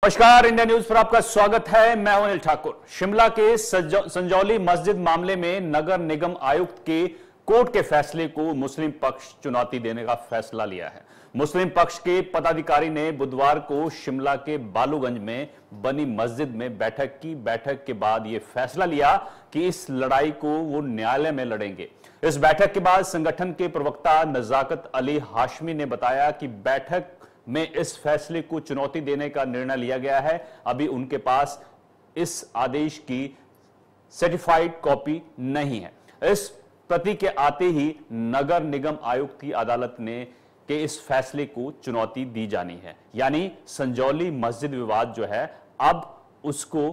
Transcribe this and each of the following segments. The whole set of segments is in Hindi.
नमस्कार, इंडिया न्यूज पर आपका स्वागत है। मैं हूं अनिल ठाकुर। शिमला के संजौली मस्जिद मामले में नगर निगम आयुक्त के कोर्ट के फैसले को मुस्लिम पक्ष चुनौती देने का फैसला लिया है। मुस्लिम पक्ष के पदाधिकारी ने बुधवार को शिमला के बालूगंज में बनी मस्जिद में बैठक की। बैठक के बाद यह फैसला लिया कि इस लड़ाई को वो न्यायालय में लड़ेंगे। इस बैठक के बाद संगठन के प्रवक्ता नजाकत अली हाशमी ने बताया कि बैठक में इस फैसले को चुनौती देने का निर्णय लिया गया है। अभी उनके पास इस आदेश की सर्टिफाइड कॉपी नहीं है। इस प्रति के आते ही नगर निगम आयुक्त की अदालत ने के इस फैसले को चुनौती दी जानी है, यानी संजौली मस्जिद विवाद जो है अब उसको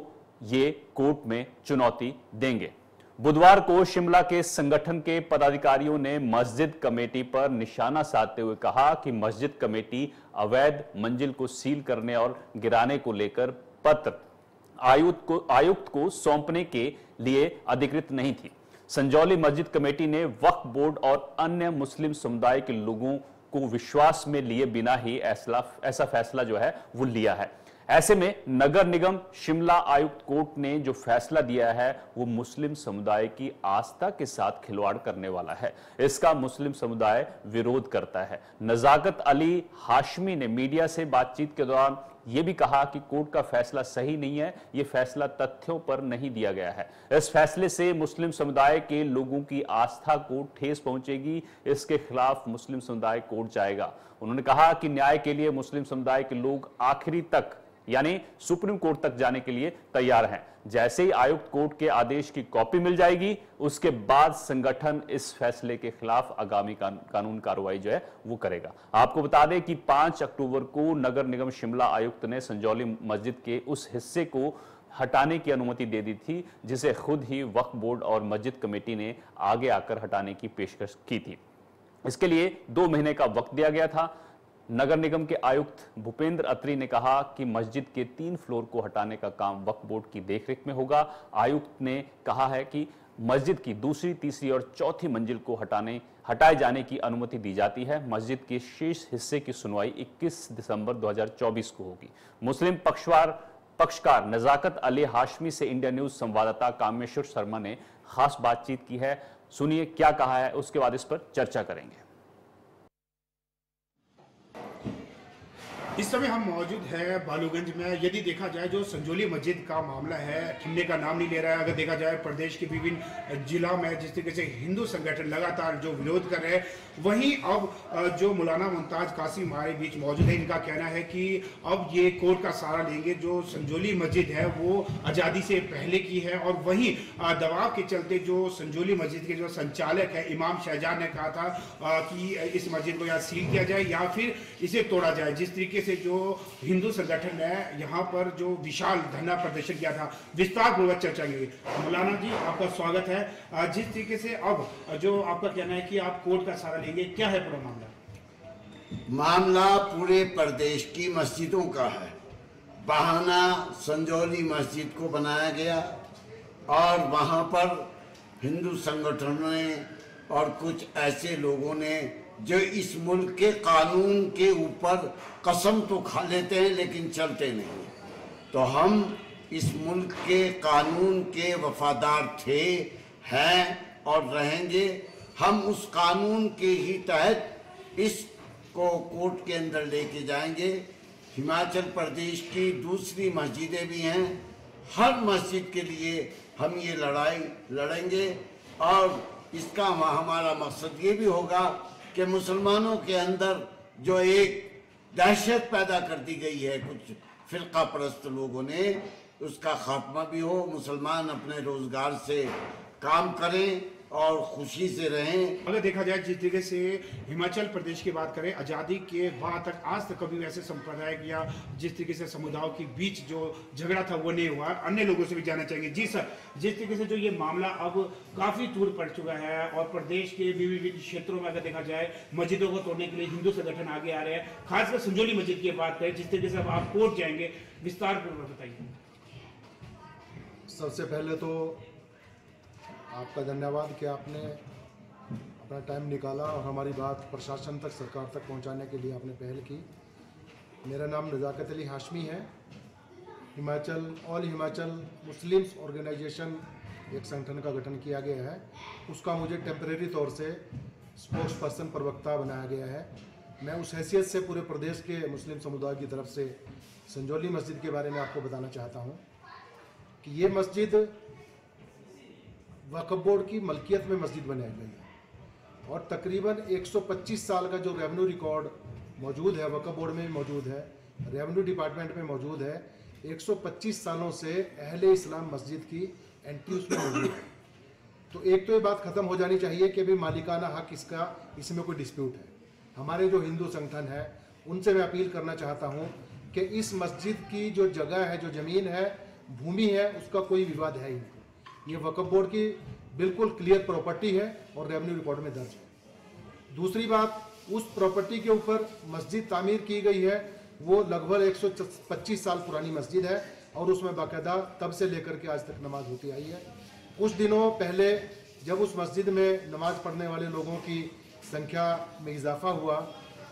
ये कोर्ट में चुनौती देंगे। बुधवार को शिमला के संगठन के पदाधिकारियों ने मस्जिद कमेटी पर निशाना साधते हुए कहा कि मस्जिद कमेटी अवैध मंजिल को सील करने और गिराने को लेकर पत्र आयुक्त को सौंपने के लिए अधिकृत नहीं थी। संजौली मस्जिद कमेटी ने वक्फ बोर्ड और अन्य मुस्लिम समुदाय के लोगों को विश्वास में लिए बिना ही ऐसा फैसला जो है वो लिया है। ऐसे में नगर निगम शिमला आयुक्त कोर्ट ने जो फैसला दिया है वो मुस्लिम समुदाय की आस्था के साथ खिलवाड़ करने वाला है। इसका मुस्लिम समुदाय विरोध करता है। नजाकत अली हाशमी ने मीडिया से बातचीत के दौरान यह भी कहा कि कोर्ट का फैसला सही नहीं है, यह फैसला तथ्यों पर नहीं दिया गया है। इस फैसले से मुस्लिम समुदाय के लोगों की आस्था को ठेस पहुंचेगी। इसके खिलाफ मुस्लिम समुदाय कोर्ट जाएगा। उन्होंने कहा कि न्याय के लिए मुस्लिम समुदाय के लोग आखिरी तक यानी सुप्रीम कोर्ट तक जाने के लिए तैयार हैं। जैसे ही आयुक्त कोर्ट के आदेश की कॉपी मिल जाएगी, उसके बाद संगठन इस फैसले के खिलाफ आगामी कानून कार्रवाई जो है वो करेगा। आपको बता दें कि 5 अक्टूबर को नगर निगम शिमला आयुक्त ने संजौली मस्जिद के उस हिस्से को हटाने की अनुमति दे दी थी जिसे खुद ही वक्फ बोर्ड और मस्जिद कमेटी ने आगे आकर हटाने की पेशकश की थी। इसके लिए 2 महीने का वक्त दिया गया था। नगर निगम के आयुक्त भूपेंद्र अत्री ने कहा कि मस्जिद के 3 फ्लोर को हटाने का काम वक्फ बोर्ड की देखरेख में होगा। आयुक्त ने कहा है कि मस्जिद की दूसरी, तीसरी और चौथी मंजिल को हटाए जाने की अनुमति दी जाती है। मस्जिद के शेष हिस्से की सुनवाई 21 दिसंबर 2024 को होगी। मुस्लिम पक्षकार नजाकत अली हाशमी से इंडिया न्यूज संवाददाता कामेश्वर शर्मा ने खास बातचीत की है। सुनिए क्या कहा है, उसके बाद इस पर चर्चा करेंगे। इस समय हम मौजूद हैं बालूगंज में। यदि देखा जाए जो संजौली मस्जिद का मामला है ठिमने का नाम नहीं ले रहा है। अगर देखा जाए प्रदेश के विभिन्न जिला में जिस तरीके से हिंदू संगठन लगातार जो विरोध कर रहे हैं, वहीं अब जो मौलाना मुमताज कासिम हमारे बीच मौजूद है, इनका कहना है कि अब ये कोर्ट का सहारा लेंगे। जो संजौली मस्जिद है वो आज़ादी से पहले की है और वहीं दबाव के चलते जो संजौली मस्जिद के जो संचालक है इमाम शहजाद ने कहा था कि इस मस्जिद को या सील किया जाए या फिर इसे तोड़ा जाए। जिस तरीके से जो हिंदू संगठन ने यहाँ पर जो विशाल धरना प्रदर्शन किया था, विस्तार पूर्वक चर्चा की। मौलाना जी आपका स्वागत है। जिस तरीके से अब जो आपका कहना है कि आप कोर्ट का सहारा लेंगे, क्या है पूरा मामला? मामला पूरे प्रदेश की मस्जिदों का है। बहाना संजौली मस्जिद को बनाया गया और वहाँ पर हिंदू संगठनों ने और कुछ ऐसे लोगों ने जो इस मुल्क के कानून के ऊपर कसम तो खा लेते हैं लेकिन चलते नहीं। तो हम इस मुल्क के कानून के वफादार थे, हैं और रहेंगे। हम उस कानून के ही तहत इसको कोर्ट के अंदर लेके जाएंगे। हिमाचल प्रदेश की दूसरी मस्जिदें भी हैं। हर मस्जिद के लिए हम ये लड़ाई लड़ेंगे और इसका हमारा मकसद ये भी होगा कि मुसलमानों के अंदर जो एक दहशत पैदा कर दी गई है कुछ फिरका परस्त लोगों ने, उसका खात्मा भी हो। मुसलमान अपने रोजगार से काम करें और खुशी से रहें। अगर देखा जाए जिस तरीके से हिमाचल प्रदेश की बात करें, आज़ादी के बाद तक आज तक कभी वैसे संप्रदाय या जिस तरीके से समुदायों के बीच जो झगड़ा था वो नहीं हुआ। अन्य लोगों से भी जानना चाहेंगे। जी सर, जिस तरीके से जो ये मामला अब काफ़ी दूर पड़ चुका है और प्रदेश के विभिन्न क्षेत्रों में अगर देखा जाए मस्जिदों को तोड़ने के लिए हिंदू संगठन आगे आ रहे हैं, खासकर संजौली मस्जिद की बात करें, जिस तरीके से अब आप कोर्ट जाएंगे, विस्तार पूर्वक बताइए। सबसे पहले तो आपका धन्यवाद कि आपने अपना टाइम निकाला और हमारी बात प्रशासन तक, सरकार तक पहुंचाने के लिए आपने पहल की। मेरा नाम नजाकत अली हाशमी है ऑल हिमाचल मुस्लिम्स ऑर्गेनाइजेशन एक संगठन का गठन किया गया है। उसका मुझे टेम्परेरी तौर से स्पोक्स पर्सन प्रवक्ता बनाया गया है। मैं उस हैसियत से पूरे प्रदेश के मुस्लिम समुदाय की तरफ से संजौली मस्जिद के बारे में आपको बताना चाहता हूँ कि ये मस्जिद वक्फ बोर्ड की मलकियत में मस्जिद बनाई गई है और तकरीबन 125 साल का जो रेवेन्यू रिकॉर्ड मौजूद है, वक्फ बोर्ड में मौजूद है, रेवेन्यू डिपार्टमेंट में मौजूद है। 125 सालों से अहले इस्लाम मस्जिद की एंट्री उसमें मौजूद है। तो एक तो ये बात ख़त्म हो जानी चाहिए कि अभी मालिकाना हक इसमें कोई डिस्प्यूट है। हमारे जो हिंदू संगठन है उनसे मैं अपील करना चाहता हूँ कि इस मस्जिद की जो जगह है, जो ज़मीन है, भूमि है, उसका कोई विवाद है ही नहीं। ये वक्फ बोर्ड की बिल्कुल क्लियर प्रॉपर्टी है और रेवेन्यू रिकॉर्ड में दर्ज है। दूसरी बात, उस प्रॉपर्टी के ऊपर मस्जिद तामीर की गई है, वो लगभग 125 साल पुरानी मस्जिद है और उसमें बाकायदा तब से लेकर के आज तक नमाज होती आई है। कुछ दिनों पहले जब उस मस्जिद में नमाज पढ़ने वाले लोगों की संख्या में इजाफा हुआ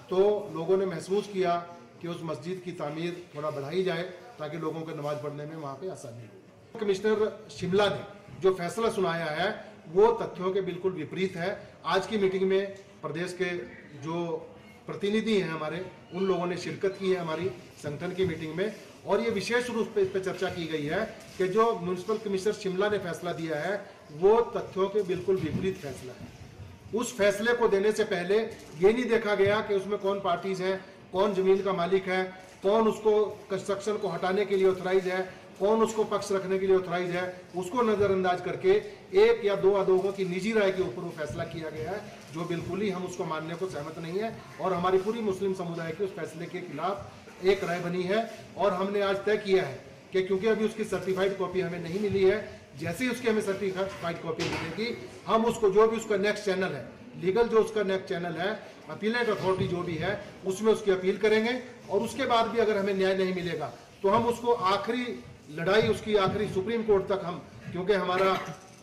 तो लोगों ने महसूस किया कि उस मस्जिद की तामीर थोड़ा बढ़ाई जाए ताकि लोगों को नमाज पढ़ने में वहाँ पे आसानी हो। कमिश्नर शिमला ने जो फैसला सुनाया है वो तथ्यों के बिल्कुल विपरीत है। आज की मीटिंग में प्रदेश के जो प्रतिनिधि हैं हमारे, उन लोगों ने शिरकत की है हमारी संगठन की मीटिंग में और ये विशेष रूप से इस पर चर्चा की गई है कि जो म्यूनिसिपल कमिश्नर शिमला ने फैसला दिया है वो तथ्यों के बिल्कुल विपरीत फैसला है। उस फैसले को देने से पहले ये नहीं देखा गया कि उसमें कौन पार्टीज हैं, कौन जमीन का मालिक है, कौन उसको कंस्ट्रक्शन को हटाने के लिए ऑथराइज है, कौन उसको पक्ष रखने के लिए ऑथराइज है। उसको नज़रअंदाज करके एक या दो आदोगों की निजी राय के ऊपर वो फैसला किया गया है, जो बिल्कुल ही हम उसको मानने को सहमत नहीं है और हमारी पूरी मुस्लिम समुदाय के उस फैसले के खिलाफ एक राय बनी है। और हमने आज तय किया है कि क्योंकि अभी उसकी सर्टिफाइड कॉपी हमें नहीं मिली है, जैसे ही उसकी हमें सर्टिफाइड कॉपी मिलेगी हम उसको, जो भी उसका नेक्स्ट चैनल है, लीगल जो उसका नेक्स्ट चैनल है, अपीलेट अथॉरिटी जो भी है, उसमें उसकी अपील करेंगे और उसके बाद भी अगर हमें न्याय नहीं मिलेगा तो हम उसको आखिरी लड़ाई, उसकी आखिरी सुप्रीम कोर्ट तक हम, क्योंकि हमारा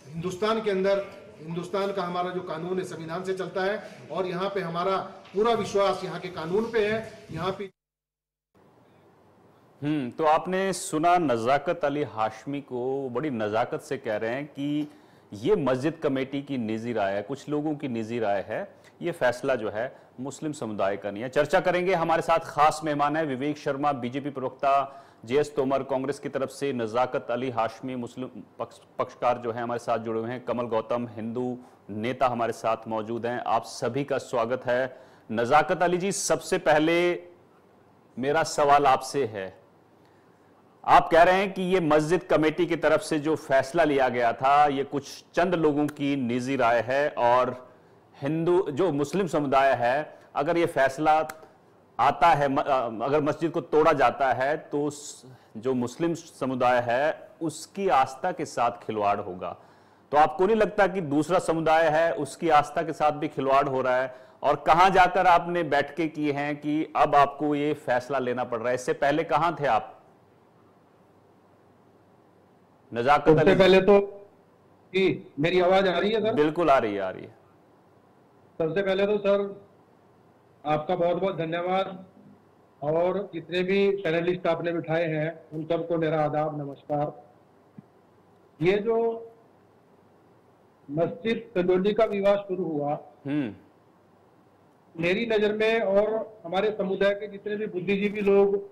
हिंदुस्तान के अंदर, हिंदुस्तान का हमारा जो कानून है संविधान से चलता है और यहाँ पे हमारा पूरा विश्वास यहाँ के कानून पे है। यहाँ पे तो आपने सुना नजाकत अली हाशमी को, बड़ी नजाकत से कह रहे हैं कि ये मस्जिद कमेटी की निजी राय है, कुछ लोगों की निजी राय है, ये फैसला जो है मुस्लिम समुदाय का नहीं है। चर्चा करेंगे, हमारे साथ खास मेहमान है विवेक शर्मा, बीजेपी प्रवक्ता, जेएस तोमर कांग्रेस की तरफ से, नजाकत अली हाशमी मुस्लिम पक्षकार जो है हमारे साथ जुड़े हुए हैं, कमल गौतम हिंदू नेता हमारे साथ मौजूद हैं। आप सभी का स्वागत है। नजाकत अली जी, सबसे पहले मेरा सवाल आपसे है, आप कह रहे हैं कि ये मस्जिद कमेटी की तरफ से जो फैसला लिया गया था ये कुछ चंद लोगों की निजी राय है और हिंदू जो मुस्लिम समुदाय है, अगर ये फैसला आता है, अगर मस्जिद को तोड़ा जाता है तो जो मुस्लिम समुदाय है उसकी आस्था के साथ खिलवाड़ होगा। तो आपको नहीं लगता कि दूसरा समुदाय है उसकी आस्था के साथ भी खिलवाड़ हो रहा है? और कहां जाकर आपने बैठकें की हैं कि अब आपको ये फैसला लेना पड़ रहा है? इससे पहले कहां थे आप? नजाकत सबसे पहले तो मेरी आवाज आ रही है सर? बिल्कुल आ रही है, आ रही है। सबसे पहले तो सर आपका बहुत बहुत धन्यवाद और जितने भी पैनलिस्ट आपने बिठाए हैं उन सबको मेरा आदाब, नमस्कार। ये जो मस्जिद संजौली का विवाद शुरू हुआ, मेरी नजर में और हमारे समुदाय के जितने भी बुद्धिजीवी लोग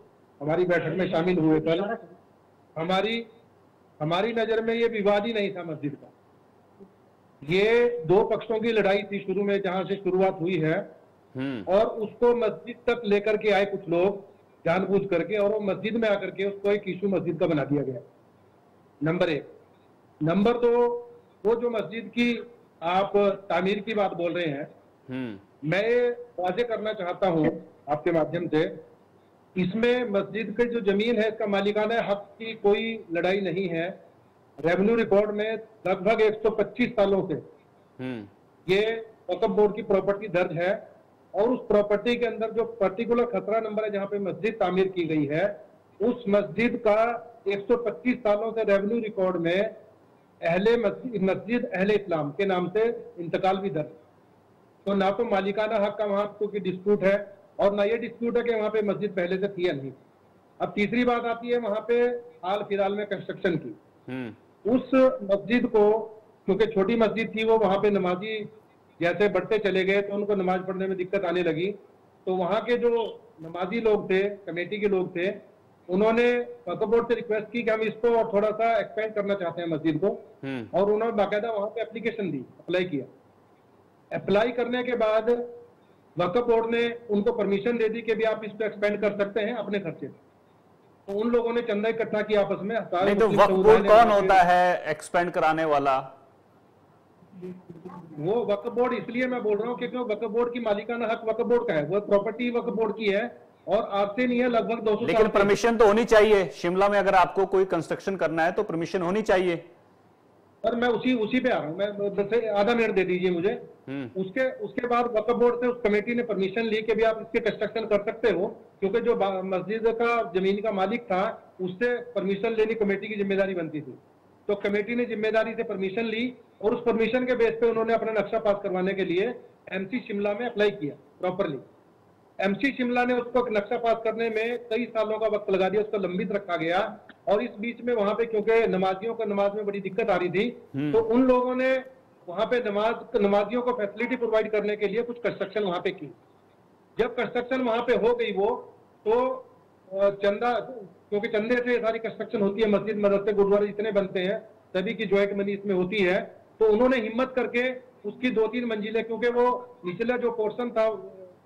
हमारी बैठक में शामिल हुए कल, हमारी नजर में ये विवाद ही नहीं था मस्जिद का। ये दो पक्षों की लड़ाई थी शुरू में, जहां से शुरुआत हुई है और उसको मस्जिद तक लेकर के आए कुछ लोग जानबूझ करके और वो मस्जिद में आकर के उसको एक इशू मस्जिद का बना दिया गया। नंबर 1। नंबर 2, वो जो मस्जिद की आप तामीर की बात बोल रहे हैं, मैं वाजे करना चाहता हूं आपके माध्यम से, इसमें मस्जिद की जो जमीन है इसका मालिकाना हक की कोई लड़ाई नहीं है। रेवेन्यू रिकॉर्ड में लगभग 125 सालों से ये वक्फ बोर्ड की प्रॉपर्टी दर्ज है और उस प्रॉपर्टी के अंदर जो पर्टिकुलर खसरा नंबर है जहां पे मस्जिद तामीर की गई है, उस मस्जिद का 125 सालों से रेवेन्यू रिकॉर्ड में अहले मस्जिद अहले इस्लाम के नाम से इंतकाल भी दर्ज। तो ना तो मालिकाना हक का वहां कोई डिस्प्यूट है और ना ये डिस्प्यूट है कि वहां पे मस्जिद पहले से थी या नहीं। अब तीसरी बात आती है वहां पे हाल फिलहाल में कंस्ट्रक्शन की। उस मस्जिद को, क्योंकि छोटी मस्जिद थी वो, वहां पे नमाजी जैसे बढ़ते चले गए तो उनको नमाज पढ़ने में दिक्कत आने लगी। तो वहां के जो नमाजी लोग थे, कमेटी के लोग थे, उन्होंने वक्फ बोर्ड से रिक्वेस्ट की कि हम इसको और थोड़ा सा एक्सपेंड करना चाहते हैं मस्जिद को, और उन्होंने बाकायदा वहां पे एप्लीकेशन दी, अप्लाई किया। अप्लाई करने के बाद वक्फ बोर्ड ने उनको परमिशन दे दी कि भी आप इसको एक्सपेंड कर सकते हैं अपने खर्चे पे। तो उन लोगों ने चंदा इकट्ठा किया आपस में। नहीं तो वक्फ बोर्ड कौन होता है एक्सपेंड कराने वाला? वो वक्फ बोर्ड इसलिए मैं बोल रहा हूँ क्योंकि वक्फ बोर्ड की मालिकाना हक वक्फ बोर्ड का है, वो प्रॉपर्टी वक्फ बोर्ड की है और आज से नहीं है, लगभग 200 साल। लेकिन परमिशन तो होनी चाहिए। शिमला में अगर आपको कोई कंस्ट्रक्शन करना है तो परमिशन होनी चाहिए। सर मैं उसी पे आ रहा हूँ, मैं आधा मिनट दे दीजिए मुझे। उसके बाद वक्फ बोर्ड से उस कमेटी ने परमिशन ली कि भी आप इसके कंस्ट्रक्शन कर सकते हो, क्योंकि जो मस्जिद का जमीन का मालिक था उससे परमिशन लेनी कमेटी की जिम्मेदारी बनती थी। तो कमेटी ने जिम्मेदारी से परमिशन ली और उस परमिशन के बेस पे उन्होंने अपना नक्शा पास करवाने के लिए एमसी शिमला में अप्लाई किया प्रॉपरली। एमसी शिमला ने उसको नक्शा पास करने में कई सालों का वक्त लगा दिया, उसको लंबित रखा गया। और इस बीच में वहां पे क्योंकि नमाजियों को नमाज में बड़ी दिक्कत आ रही थी, तो उन लोगों ने वहां पे नमाजियों को फैसिलिटी प्रोवाइड करने के लिए कुछ कंस्ट्रक्शन वहां पे की। जब कंस्ट्रक्शन वहां पे हो गई वो, तो चंदा, क्योंकि चंदे से सारी कंस्ट्रक्शन होती है, मस्जिद मदरसे गुरुद्वारे जितने बनते हैं सभी की ज्वाइंट मनी इसमें होती है, तो उन्होंने हिम्मत करके उसकी 2-3 मंजिलें, क्योंकि वो निचला जो पोर्शन था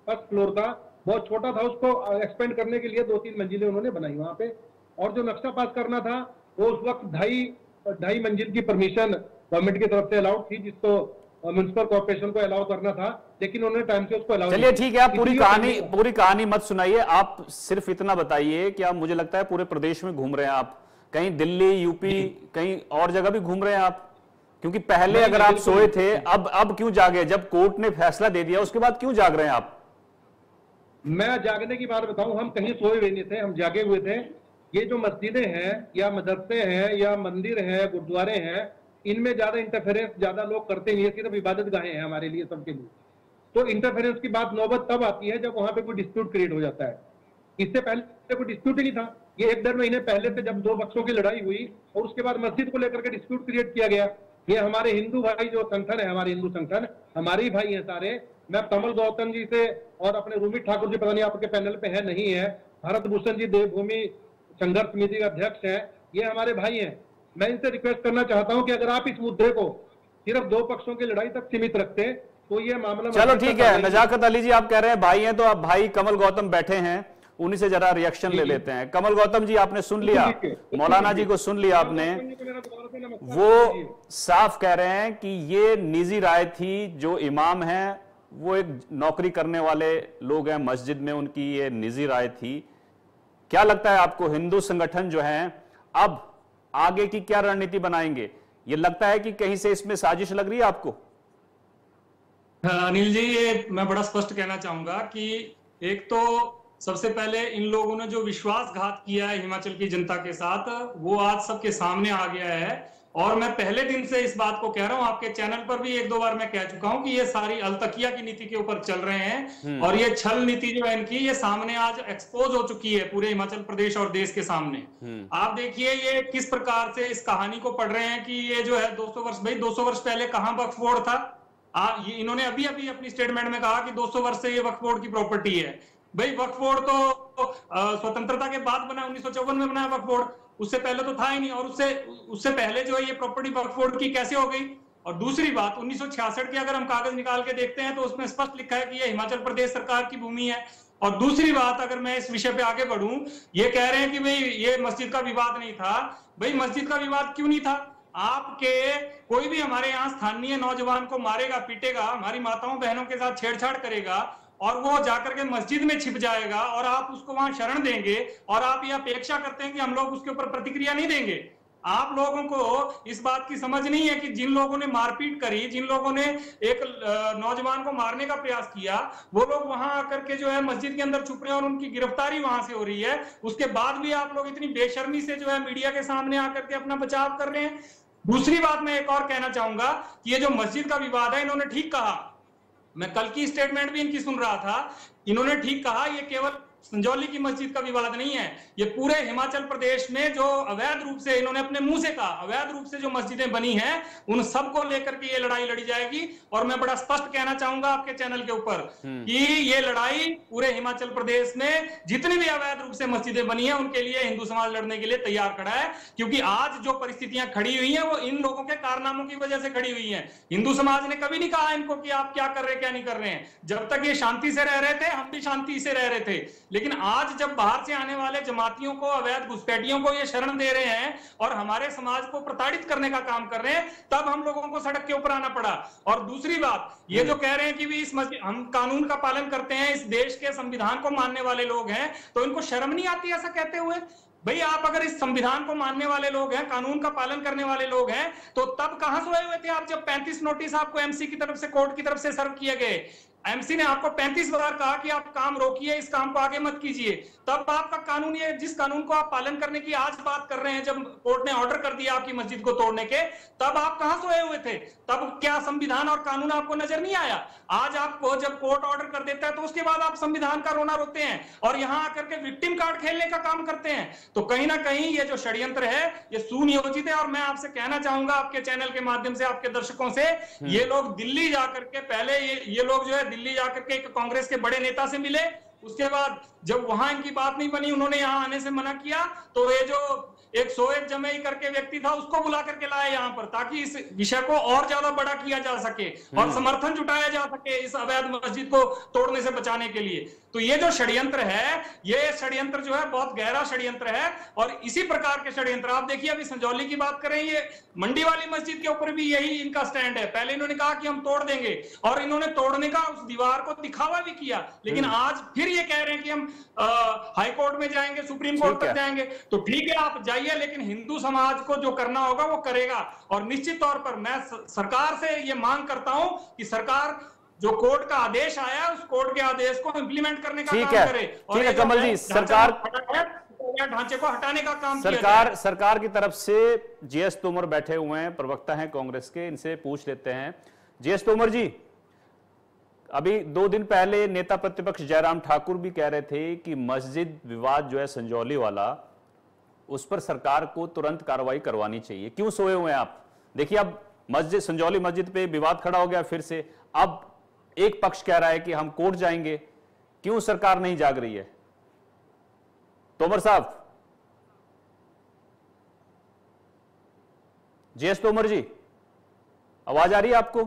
फर्स्ट फ्लोर का बहुत छोटा था, उसको एक्सपेंड करने के लिए 2-3 मंजिलें उन्होंने बनाई वहां पे। और जो नक्शा पास करना था वो उस वक्त 2.5 मंजिल की परमिशन गवर्नमेंट की तरफ से अलाउड थी, जिसको म्युनिसिपल कॉर्पोरेशन को अलाउ करना था, लेकिन उन्होंने टाइम से उसको अलाउ। चलिए ठीक है, आप पूरी कहानी मत सुनाइए, आप सिर्फ इतना बताइए कि आप, मुझे लगता है पूरे प्रदेश में घूम रहे हैं आप, कहीं दिल्ली, यूपी, कहीं और जगह भी घूम रहे हैं आप, क्योंकि पहले अगर आप सोए थे, अब क्यों जागे? जब कोर्ट ने फैसला दे दिया उसके बाद क्यों जाग रहे हैं आप? मैं जागने की बात बताऊं, हम कहीं सोए हुए नहीं थे, हम जागे हुए थे। ये जो मस्जिदें हैं या मदरसे हैं या मंदिर हैं, गुरुद्वारे हैं, इनमें ज्यादा इंटरफेरेंस ज्यादा लोग करते नहीं है, सिर्फ इबादत गाहें हैं हमारे लिए, सबके लिए। तो इंटरफेरेंस की बात नौबत तब आती है जब वहां पे कोई डिस्प्यूट क्रिएट हो जाता है। इससे पहले कोई डिस्प्यूट ही नहीं था। ये 1-1.5 महीने पहले से जब 2 पक्षों की लड़ाई हुई और उसके बाद मस्जिद को लेकर के डिस्प्यूट क्रिएट किया गया। ये हमारे हिंदू भाई जो संगठन है, हमारे हिंदू संगठन हमारे ही भाई हैं सारे। मैं कमल गौतम जी से और अपने रूमित ठाकुर जी, पता नहीं आपके पैनल पे है नहीं है, भारत भूषण जी देवभूमि संघर्ष समिति के अध्यक्ष हैं, ये हमारे भाई हैं। मैं इनसे रिक्वेस्ट करना चाहता हूं कि अगर आप इस मुद्दे को सिर्फ 2 पक्षों की लड़ाई तक सीमित रखते तो ये मामला। चलो ठीक है, नजाकत अली जी आप कह रहे हैं भाई हैं, तो आप भाई कमल गौतम बैठे हैं, उन्हीं से जरा रिएक्शन ले लेते हैं। कमल गौतम जी, आपने सुन लिया, मौलाना जी को सुन लिया आपने, वो साफ कह रहे हैं कि ये निजी राय थी, जो इमाम हैं वो एक नौकरी करने वाले लोग हैं मस्जिद में, उनकी ये निजी राय थी। क्या लगता है आपको, हिंदू संगठन जो हैं अब आगे की क्या रणनीति बनाएंगे? ये लगता है कि कहीं से इसमें साजिश लग रही है आपको? अनिल जी, ये मैं बड़ा स्पष्ट कहना चाहूंगा कि एक तो सबसे पहले इन लोगों ने जो विश्वासघात किया है हिमाचल की जनता के साथ, वो आज सबके सामने आ गया है। और मैं पहले दिन से इस बात को कह रहा हूं, आपके चैनल पर भी 1-2 बार मैं कह चुका हूं कि ये सारी अलतकिया की नीति के ऊपर चल रहे हैं और ये छल नीति जो है इनकी, ये सामने आज एक्सपोज हो चुकी है पूरे हिमाचल प्रदेश और देश के सामने। आप देखिए ये किस प्रकार से इस कहानी को पढ़ रहे हैं कि ये जो है 200 वर्ष, भाई 200 वर्ष पहले कहां वक्फ बोर्ड था? ये इन्होंने अभी अपनी स्टेटमेंट में कहा कि 200 वर्ष से ये वक्फ बोर्ड की प्रॉपर्टी है। भाई वक्फ बोर्ड तो स्वतंत्रता के बाद बना, 1954 में बना वक्फ बोर्ड, उससे पहले तो था ही नहीं। और उससे पहले जो है ये प्रॉपर्टी वक्फ बोर्ड की कैसे हो गई? और दूसरी बात, 1966 के अगर हम कागज निकाल के देखते हैं तो उसमें स्पष्ट लिखा है कि ये हिमाचल प्रदेश सरकार की भूमि है। और दूसरी बात, अगर मैं इस विषय पे आगे बढ़ूं, ये कह रहे हैं कि भाई ये मस्जिद का विवाद नहीं था। भाई मस्जिद का विवाद क्यों नहीं था? आपके कोई भी हमारे यहाँ स्थानीय नौजवान को मारेगा, पीटेगा, हमारी माताओं बहनों के साथ छेड़छाड़ करेगा और वो जाकर के मस्जिद में छिप जाएगा और आप उसको वहां शरण देंगे और आप ये अपेक्षा करते हैं कि हम लोग उसके ऊपर प्रतिक्रिया नहीं देंगे। आप लोगों को इस बात की समझ नहीं है कि जिन लोगों ने मारपीट करी, जिन लोगों ने एक नौजवान को मारने का प्रयास किया, वो लोग वहां आकर के जो है मस्जिद के अंदर छुप रहे हैं और उनकी गिरफ्तारी वहां से हो रही है। उसके बाद भी आप लोग इतनी बेशर्मी से जो है मीडिया के सामने आकर के अपना बचाव कर रहे हैं। दूसरी बात मैं एक और कहना चाहूंगा कि ये जो मस्जिद का विवाद है, इन्होंने ठीक कहा, मैं कल की स्टेटमेंट भी इनकी सुन रहा था, इन्होंने ठीक कहा, ये केवल संजौली की मस्जिद का विवाद नहीं है, ये पूरे हिमाचल प्रदेश में जो अवैध रूप से इन्होंने अपने मुंह से कहा, अवैध रूप से जो मस्जिदें बनी हैं उन सबको लेकर के ये लड़ाई लड़ी जाएगी। और मैं बड़ा स्पष्ट कहना चाहूंगा आपके चैनल के ऊपर कि ये लड़ाई पूरे हिमाचल प्रदेश में जितनी भी अवैध रूप से मस्जिदें बनी है उनके लिए हिंदू समाज लड़ने के लिए तैयार खड़ा है, क्योंकि आज जो परिस्थितियां खड़ी हुई हैं वो इन लोगों के कारनामों की वजह से खड़ी हुई हैं। हिंदू समाज ने कभी नहीं कहा इनको कि आप क्या कर रहे हैं क्या नहीं कर रहे हैं। जब तक ये शांति से रह रहे थे हम भी शांति से रह रहे थे, लेकिन आज जब बाहर से आने वाले जमातियों को, अवैध घुसपैठियों को ये शरण दे रहे हैं और हमारे समाज को प्रताड़ित करने का काम कर रहे हैं, तब हम लोगों को सड़क के ऊपर आना पड़ा। और दूसरी बात, ये जो कह रहे हैं कि भी इस हम कानून का पालन करते हैं, इस देश के संविधान को मानने वाले लोग हैं, तो इनको शर्म नहीं आती ऐसा कहते हुए? भाई आप अगर इस संविधान को मानने वाले लोग हैं, कानून का पालन करने वाले लोग हैं, तो तब कहां सोए हुए थे आप जब 35 नोटिस आपको एमसी की तरफ से, कोर्ट की तरफ से सर्व किए गए? एमसी ने आपको 35 बार कहा कि आप काम रोकिए, इस काम को आगे मत कीजिए। तब आपका कानून, ये जिस कानून को आप पालन करने की आज बात कर रहे हैं, जब कोर्ट ने ऑर्डर कर दिया आपकी मस्जिद को तोड़ने के, तब आप कहां सोए हुए थे? तब क्या संविधान और कानून आपको नजर नहीं आया? आज आपको जब कोर्ट ऑर्डर कर देता है तो उसके बाद आप संविधान का रोना रोते हैं और यहां आकर के विक्टिम कार्ड खेलने का काम करते हैं। तो कहीं ना कहीं ये जो षड्यंत्र है ये सुनियोजित है। और मैं आपसे कहना चाहूंगा आपके चैनल के माध्यम से, आपके दर्शकों से, ये लोग दिल्ली जाकर के, पहले ये लोग जो है दिल्ली जाकर के एक कांग्रेस के बड़े नेता से मिले, उसके बाद जब वहां इनकी बात नहीं बनी, उन्होंने यहां आने से मना किया, तो ये जो एक सोएब जमई करके व्यक्ति था उसको बुला करके लाया यहाँ पर, ताकि इस विषय को और ज्यादा बड़ा किया जा सके और समर्थन जुटाया जा सके इस अवैध मस्जिद को तोड़ने से बचाने के लिए। तो ये जो षड्यंत्र है, ये षड्यंत्र जो है बहुत गहरा षड्यंत्र है। और इसी प्रकार के षड्यंत्र आप देखिए, अभी संजौली की बात करें, ये मंडी वाली मस्जिद के ऊपर भी यही इनका स्टैंड है। पहले इन्होंने कहा कि हम तोड़ देंगे और इन्होंने तोड़ने का उस दीवार को दिखावा भी किया, लेकिन आज फिर ये कह रहे हैं कि हम हाई कोर्ट में जाएंगे, सुप्रीम कोर्ट तक जाएंगे। तो ठीक है आप जाइए, लेकिन हिंदू समाज को जो करना होगा वो करेगा। और निश्चित तौर पर मैं सरकार से ये मांग करता हूं कि सरकार जो कोर्ट का आदेश आया उस कोर्ट के आदेश को इम्प्लीमेंट करने का काम करे। ठीक है कमल जी, सरकार ढांचे को हटाने का काम सरकार की तरफ से जीएस तोमर बैठे हुए हैं, प्रवक्ता हैं कांग्रेस के, इनसे पूछ लेते हैं। जीएस तोमर जी, अभी 2 दिन पहले नेता प्रतिपक्ष जयराम ठाकुर भी कह रहे थे कि मस्जिद विवाद जो है संजौली वाला, उस पर सरकार को तुरंत कार्रवाई करवानी चाहिए। क्यों सोए हुए हैं आप? देखिए अब मस्जिद, संजौली मस्जिद पे विवाद खड़ा हो गया फिर से, अब एक पक्ष कह रहा है कि हम कोर्ट जाएंगे। क्यों सरकार नहीं जाग रही है? तोमर साहब, जीएस तोमर जी, आवाज आ रही है आपको?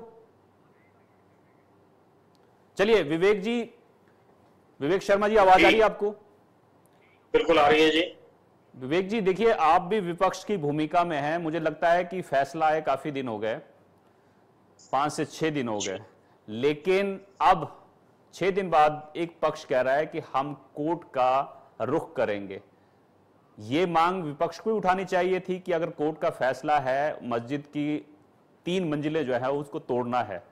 चलिए विवेक जी, विवेक शर्मा जी, आवाज आ रही है आपको? बिल्कुल आ रही है जी। विवेक जी देखिए, आप भी विपक्ष की भूमिका में हैं। मुझे लगता है कि फैसला आए काफी दिन हो गए, 5 से 6 दिन हो गए, लेकिन अब 6 दिन बाद एक पक्ष कह रहा है कि हम कोर्ट का रुख करेंगे। यह मांग विपक्ष को उठानी चाहिए थी कि अगर कोर्ट का फैसला है मस्जिद की 3 मंजिलें जो है उसको तोड़ना है,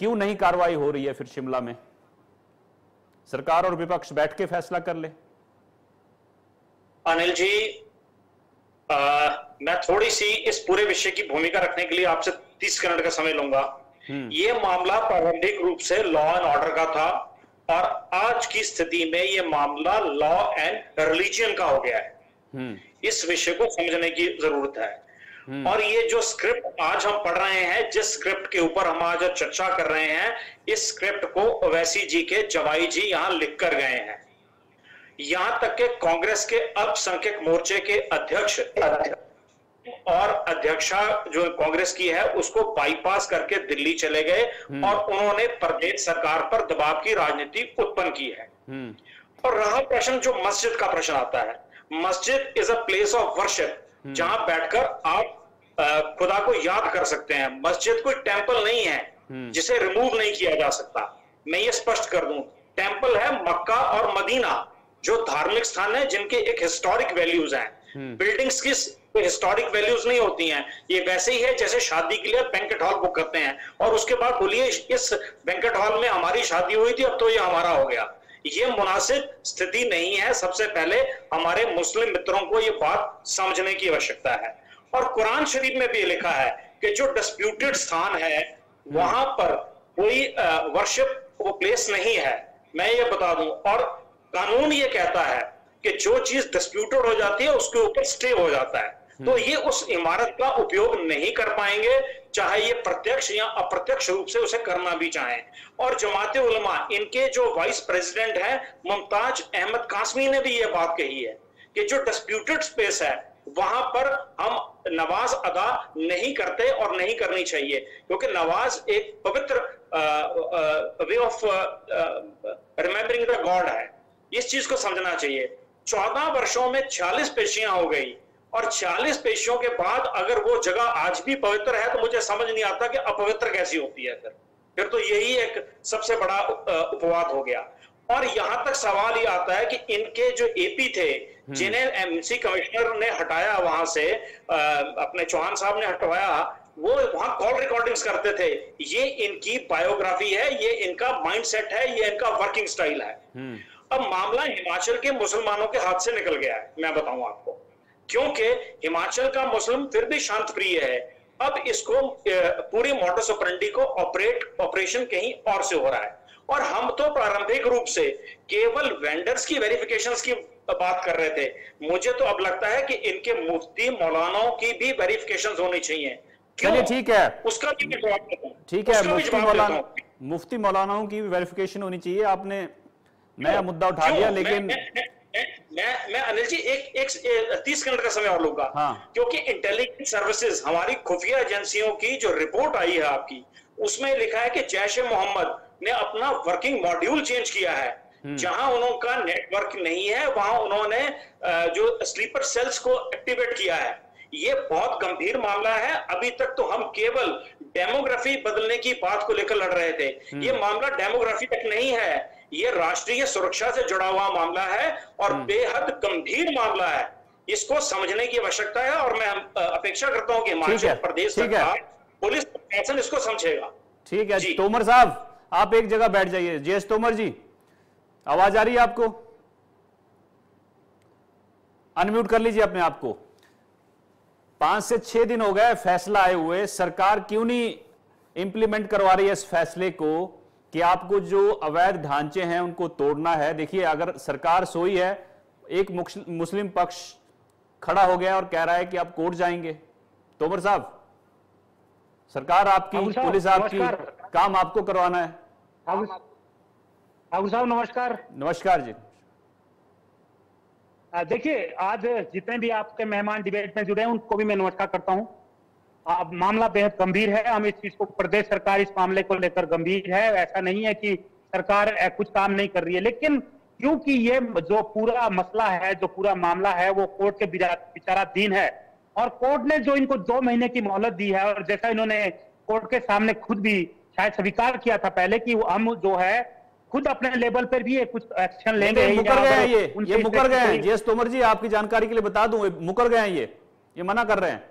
क्यों नहीं कार्रवाई हो रही है फिर शिमला में? सरकार और विपक्ष बैठ के फैसला कर ले। अनिल जी, मैं थोड़ी सी इस पूरे विषय की भूमिका रखने के लिए आपसे 30 मिनट का समय लूंगा। ये मामला प्रारंभिक रूप से लॉ एंड ऑर्डर का था और आज की स्थिति में ये मामला लॉ एंड रिलीजन का हो गया है। इस विषय को समझने की जरूरत है। और ये जो स्क्रिप्ट आज हम पढ़ रहे हैं, जिस स्क्रिप्ट के ऊपर हम आज चर्चा कर रहे हैं, इस स्क्रिप्ट को ओवैसी जी के जवाई जी यहां लिख कर गए हैं। यहां तक के कांग्रेस के अल्पसंख्यक मोर्चे के अध्यक्ष और अध्यक्षा जो कांग्रेस की है उसको बाईपास करके दिल्ली चले गए और उन्होंने प्रदेश सरकार पर दबाव की राजनीति उत्पन्न की है। और रहा प्रश्न जो मस्जिद का प्रश्न आता है, मस्जिद is a place of worship, जहां बैठकर आप खुदा को याद कर सकते हैं। मस्जिद कोई टेंपल नहीं है जिसे रिमूव नहीं किया जा सकता। मैं ये स्पष्ट कर दूं, टेंपल है मक्का और मदीना, जो धार्मिक स्थान है जिनके एक हिस्टोरिक वैल्यूज हैं। बिल्डिंग्स की हिस्टोरिक वैल्यूज नहीं होती हैं। ये वैसे ही है जैसे शादी के लिए बैंकेट हॉल बुक करते हैं और उसके बाद बोलिए इस बैंकेट हॉल में हमारी शादी हुई थी, अब तो ये हमारा हो गया। ये मुनासिब स्थिति नहीं है। सबसे पहले हमारे मुस्लिम मित्रों को ये बात समझने की आवश्यकता है। और कुरान शरीफ में भी लिखा है कि जो डिस्प्यूटेड स्थान है वहां पर कोई वर्शिप वो प्लेस नहीं है। मैं ये बता दूं, और कानून ये कहता है कि जो चीज डिस्प्यूटेड हो जाती है उसके ऊपर स्टे हो जाता है, तो ये उस इमारत का उपयोग नहीं कर पाएंगे, चाहे ये प्रत्यक्ष या अप्रत्यक्ष रूप से उसे करना भी चाहें। और जमात उलमा, इनके जो वाइस प्रेसिडेंट हैं मुमताज अहमद कासमी ने भी ये बात कही है कि जो डिस्प्यूटेड स्पेस है वहां पर हम नमाज अदा नहीं करते और नहीं करनी चाहिए, क्योंकि नमाज एक पवित्र way of remembering the God है। इस चीज को समझना चाहिए। 14 वर्षों में 46 पेशियां हो गई और 40 पेशियों के बाद अगर वो जगह आज भी पवित्र है तो मुझे समझ नहीं आता कि अपवित्र कैसी होती है। फिर तो यही एक सबसे बड़ा उपवाद हो गया। और यहां तक सवाल ये आता है कि इनके जो एपी थे जिन्हें एमसी कमिश्नर ने हटाया वहां से, अपने चौहान साहब ने हटवाया, वो वहां कॉल रिकॉर्डिंग्स करते थे। ये इनकी बायोग्राफी है, ये इनका माइंडसेट है, ये इनका वर्किंग स्टाइल है। अब मामला हिमाचल के मुसलमानों के हाथ से निकल गया है, मैं बताऊं आपको, क्योंकि हिमाचल का मुस्लिम फिर भी शांत प्रिय है। अब इसको पूरी मॉडस ऑपरेंडी को ऑपरेशन कहीं और से हो रहा है। और हम तो प्रारंभिक रूप से केवल वेंडर्स की वेरिफिकेशंस की बात कर रहे थे। मुझे तो अब लगता है कि इनके मुफ्ती मौलानाओं की भी वेरिफिकेशंस होनी चाहिए। चलिए ठीक है, उसका भी जवाब देता हूं। ठीक है, मुफ्ती मौलानाओं की भी वेरिफिकेशन होनी चाहिए। आपने नया मुद्दा उठा लिया, लेकिन मैं अनिल जी एक 30 मिनट का समय और लूंगा। हाँ। क्योंकि इंटेलिजेंस सर्विसेज, हमारी खुफिया एजेंसियों की जो रिपोर्ट आई है आपकी, उसमें लिखा है कि जैश ए मोहम्मद ने अपना वर्किंग मॉड्यूल चेंज किया है। जहां उनका नेटवर्क नहीं है वहां उन्होंने जो स्लीपर सेल्स को एक्टिवेट किया है। ये बहुत गंभीर मामला है। अभी तक तो हम केवल डेमोग्राफी बदलने की बात को लेकर लड़ रहे थे। ये मामला डेमोग्राफी तक नहीं है, ये राष्ट्रीय सुरक्षा से जुड़ा हुआ मामला है और बेहद गंभीर मामला है। इसको समझने की आवश्यकता है और मैं अपेक्षा करता हूं कि हिमाचल प्रदेश सरकार, पुलिस प्रशासन इसको समझेगा। ठीक है, तोमर साहब आप एक जगह बैठ जाइए। जेएस तोमर जी, आवाज आ रही है आपको? अनम्यूट कर लीजिए अपने आप को। 5 से 6 दिन हो गए फैसला आए हुए, सरकार क्यों नहीं इंप्लीमेंट करवा रही है इस फैसले को कि आपको जो अवैध ढांचे हैं उनको तोड़ना है? देखिए, अगर सरकार सोई है, एक मुस्लिम पक्ष खड़ा हो गया और कह रहा है कि आप कोर्ट जाएंगे। तोमर साहब, सरकार आपकी, पुलिस आपकी, काम आपको करवाना है। ठाकुर साहब नमस्कार। नमस्कार जी। देखिए, आज जितने भी आपके मेहमान डिबेट में जुड़े हैं उनको भी मैं नमस्कार करता हूं। मामला बेहद गंभीर है। हम इस चीज को, प्रदेश सरकार इस मामले को लेकर गंभीर है। ऐसा नहीं है कि सरकार कुछ काम नहीं कर रही है, लेकिन क्योंकि ये जो पूरा मसला है, जो पूरा मामला है, वो कोर्ट के विचाराधीन है और कोर्ट ने जो इनको 2 महीने की मोहलत दी है, और जैसा इन्होंने कोर्ट के सामने खुद भी शायद स्वीकार किया था पहले कि हम जो है खुद अपने लेवल पर भी कुछ एक्शन लेंगे। मुकर गए हैं ये मुकर गए हैं। जेएस तोमर जी, आपकी जानकारी के लिए बता दूं, मुकर गए हैं ये मना कर रहे हैं।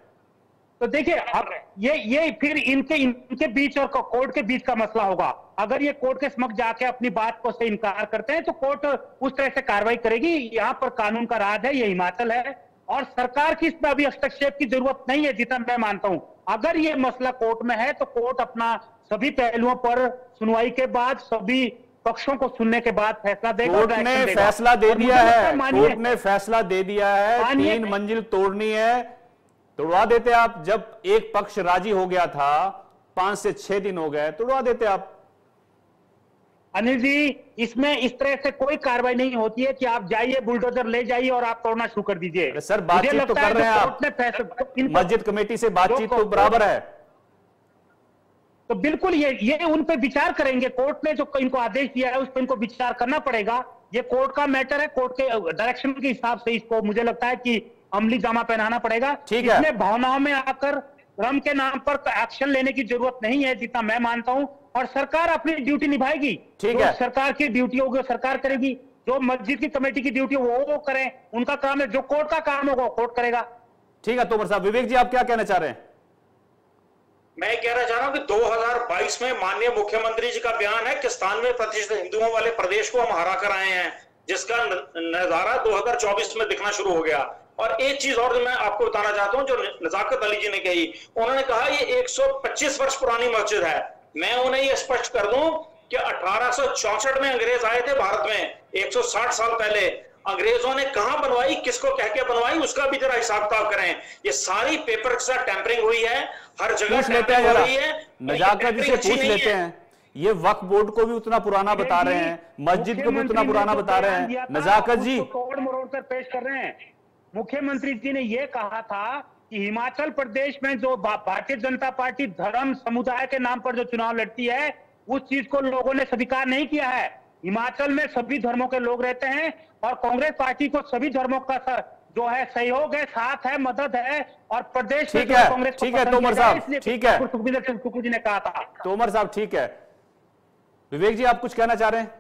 तो देखिए, अब ये फिर इनके बीच और कोर्ट के बीच का मसला होगा। अगर ये कोर्ट के समक्ष जाके अपनी बात को से इनकार करते हैं तो कोर्ट उस तरह से कार्रवाई करेगी। यहाँ पर कानून का राज है, ये हिमाचल है और सरकार की इसमें अभी हस्तक्षेप की जरूरत नहीं है, जितना मैं मानता हूं। अगर ये मसला कोर्ट में है तो कोर्ट अपना सभी पहलुओं पर सुनवाई के बाद, सभी पक्षों को सुनने के बाद फैसला देगा। कोर्ट ने फैसला दे दिया है, कोर्ट ने फैसला दे दिया है, 3 मंजिल तोड़नी है, तोड़वा देते आप। जब एक पक्ष राजी हो गया था, 5 से 6 दिन हो गए, तोड़वा देते आप। अनिल जी, इसमें इस तरह से कोई कार्रवाई नहीं होती है कि आप जाइए बुलडोजर ले जाइए और आप तोड़ना शुरू कर दीजिए। सर, बातचीत तो कर रहे हैं आप, मस्जिद कमेटी से बातचीत तो बराबर है। तो बिल्कुल ये उन पे विचार करेंगे। कोर्ट ने जो इनको आदेश दिया है उस पर इनको विचार करना पड़ेगा। ये कोर्ट का मैटर है, कोर्ट के डायरेक्शन के हिसाब से इसको मुझे लगता है कि अमली जामा पहनाना पड़ेगा। इसमें भावनाओं में आकर धर्म के नाम पर एक्शन लेने की जरूरत नहीं है, जितना मैं मानता हूं। और सरकार अपनी ड्यूटी निभाएगी। ठीक है, सरकार की ड्यूटी होगी सरकार करेगी, जो मस्जिद की कमेटी की ड्यूटी वो करें, उनका काम है। जो कोर्ट का काम होगा कोर्ट करेगा। ठीक है तोमर साहब। विवेक जी, आप क्या कहना चाह रहे हैं? मैं कहना चाह रहा हूं कि 2022 में माननीय मुख्यमंत्री जी का बयान है कि 97% हिंदुओं वाले प्रदेश को हम हरा कर आए हैं, जिसका नजारा 2024 में दिखना शुरू हो गया। और एक चीज और मैं आपको बताना चाहता हूं, जो नजाकत अली जी ने कही, उन्होंने कहा ये 125 वर्ष पुरानी मस्जिद है। मैं उन्हें ये स्पष्ट कर दूं कि 1864 में अंग्रेज आए थे भारत में, 160 साल पहले। अंग्रेजों ने कहां बनवाई, किसको कह के बनवाई, उसका भी जरा हिसाब किताब करें। ये सारी पेपर के साथ टैंपरिंग हुई है, हर जगह टैंपरिंग हो रही है। नजाकत जी से पूछ लेते हैं, ये वक्फ बोर्ड को भी उतना पुराना बता रहे हैं, मस्जिद को भी उतना पुराना बता रहे हैं। नजाकत जी तोड़ मरोड़ कर पेश कर रहे हैं। मुख्यमंत्री जी ने यह कहा था कि हिमाचल प्रदेश में जो भारतीय जनता पार्टी धर्म समुदाय के नाम पर जो चुनाव लड़ती है, उस चीज को लोगों ने स्वीकार नहीं किया है। हिमाचल में सभी धर्मों के लोग रहते हैं और कांग्रेस पार्टी को सभी धर्मों का जो है सहयोग है, साथ है, मदद है। और प्रदेश में कांग्रेस ठीक है तोमर साहब, ठीक है सुखविंदर सिंह सुक्खू जी ने कहा था। तोमर साहब ठीक है। विवेक जी आप कुछ कहना चाह रहे हैं?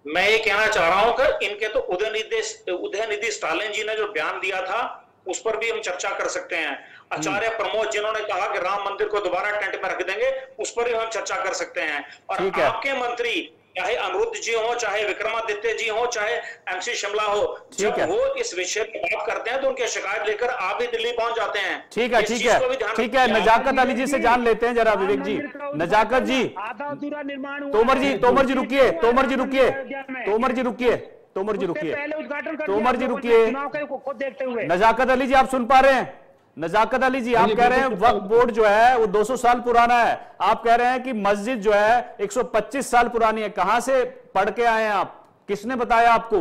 मैं ये कहना चाह रहा हूं कि इनके तो उदयनिधि स्टालिन जी ने जो बयान दिया था उस पर भी हम चर्चा कर सकते हैं। आचार्य प्रमोद जिन्होंने कहा कि राम मंदिर को दोबारा टेंट में रख देंगे, उस पर भी हम चर्चा कर सकते हैं। और आपके मंत्री चाहे अमृत जी हो, चाहे विक्रमादित्य जी हो, चाहे एमसी शिमला हो, जब वो इस विषय पर बात करते हैं तो उनकी शिकायत लेकर आप भी दिल्ली पहुंच जाते हैं। ठीक है ठीक है। नजाकत अली जी से जान लेते हैं जरा। विवेक जी, नजाकत जी, तोमर जी रुकिए, तोमर जी रुकिए। नजाकत अली जी आप सुन पा रहे हैं? नजाकत अली जी आप कह रहे हैं वक्फ बोर्ड जो है वो 200 साल पुराना है, आप कह रहे हैं कि मस्जिद जो है 125 साल पुरानी है। कहां से पढ़ के आए हैं आप? किसने बताया आपको?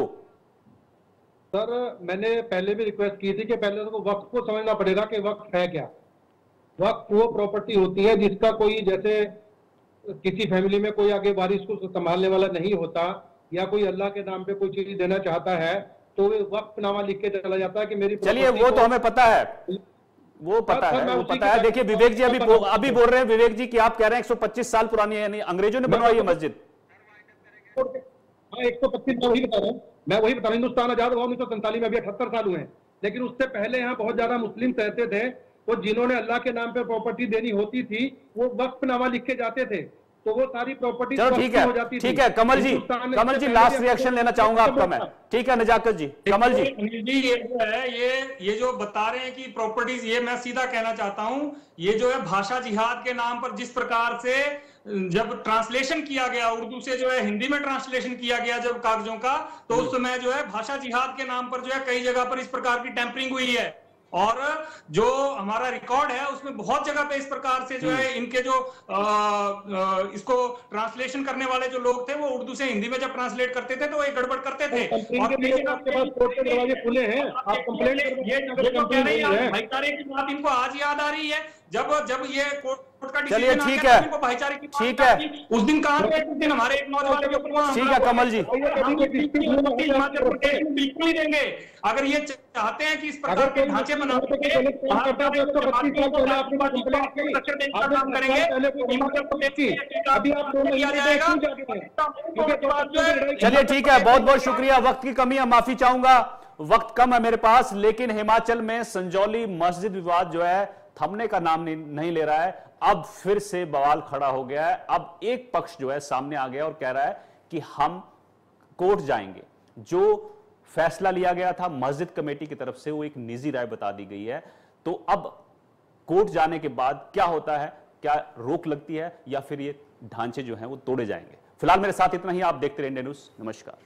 सर मैंने पहले भी रिक्वेस्ट की थी कि पहले तो वक्फ को समझना पड़ेगा कि वक्फ है क्या। वक्फ वो प्रॉपर्टी होती है जिसका कोई, जैसे किसी फैमिली में कोई आगे वारिस को संभालने वाला नहीं होता, या कोई अल्लाह के नाम पे कोई चीज देना चाहता है तो वक्फनामा लिख के चला जाता है कि मेरी। चलिए वो तो हमें पता है, वो पता है। देखिए विवेक जी अभी बोल रहे हैं, विवेक जी कि आप कह रहे हैं 125 साल पुरानी है, यानी अंग्रेजों ने बनवाई है मस्जिद। 125 मैं वही बता रहा हूँ। हिंदुस्तान आजाद हुआ 1947 में, अभी 78 साल हुए हैं। लेकिन उससे पहले यहाँ बहुत ज्यादा मुस्लिम रहते थे, तो जिन्होंने अल्लाह के नाम पे प्रॉपर्टी देनी होती थी वो वक्फनामा लिख के जाते थे, तो वो सारी प्रॉपर्टी चलो ठीक है। कमल जी लास्ट रिएक्शन लेना चाहूंगा आपका मैं। ठीक है नजाकत जी, कमल जी। ये जो है ये जो बता रहे हैं कि प्रॉपर्टीज, ये मैं सीधा कहना चाहता हूं, ये जो है भाषा जिहाद के नाम पर जिस प्रकार से जब ट्रांसलेशन किया गया, उर्दू से जो है हिंदी में ट्रांसलेशन किया गया जब कागजों का, तो उस समय जो है भाषा जिहाद के नाम पर जो है कई जगह पर इस प्रकार की टैंपरिंग हुई है। और जो हमारा रिकॉर्ड है उसमें बहुत जगह पे इस प्रकार से जो है इनके जो इसको ट्रांसलेशन करने वाले जो लोग थे वो उर्दू से हिंदी में जब ट्रांसलेट करते थे तो ये गड़बड़ करते थे। आपके पास कोर्ट के दरवाजे खुले हैं, आप कंप्लेंट भाईचारे की बात इनको आज याद आ रही है, जब ये कोर्ट का चलिए ठीक है भाईचारे की ठीक है। उस दिन कहाँ थे? उस दिन हमारे एक नौजवान के ऊपर। ठीक है कमल जी, हिमाचल प्रदेश में बिल्कुल नहीं देंगे। अगर ये चाहते हैं कि इस प्रकार के ढांचे बना चलिए ठीक है, बहुत बहुत शुक्रिया। वक्त की कमी है, माफी चाहूंगा, वक्त कम है मेरे पास। लेकिन हिमाचल में संजौली मस्जिद विवाद जो है थमने का नाम नहीं ले रहा है। अब फिर से बवाल खड़ा हो गया है। अब एक पक्ष जो है सामने आ गया और कह रहा है कि हम कोर्ट जाएंगे। जो फैसला लिया गया था मस्जिद कमेटी की तरफ से वो एक निजी राय बता दी गई है। तो अब कोर्ट जाने के बाद क्या होता है, क्या रोक लगती है या फिर ये ढांचे जो हैं वो तोड़े जाएंगे? फिलहाल मेरे साथ इतना ही। आप देखते रहिए इंडिया न्यूज़। नमस्कार।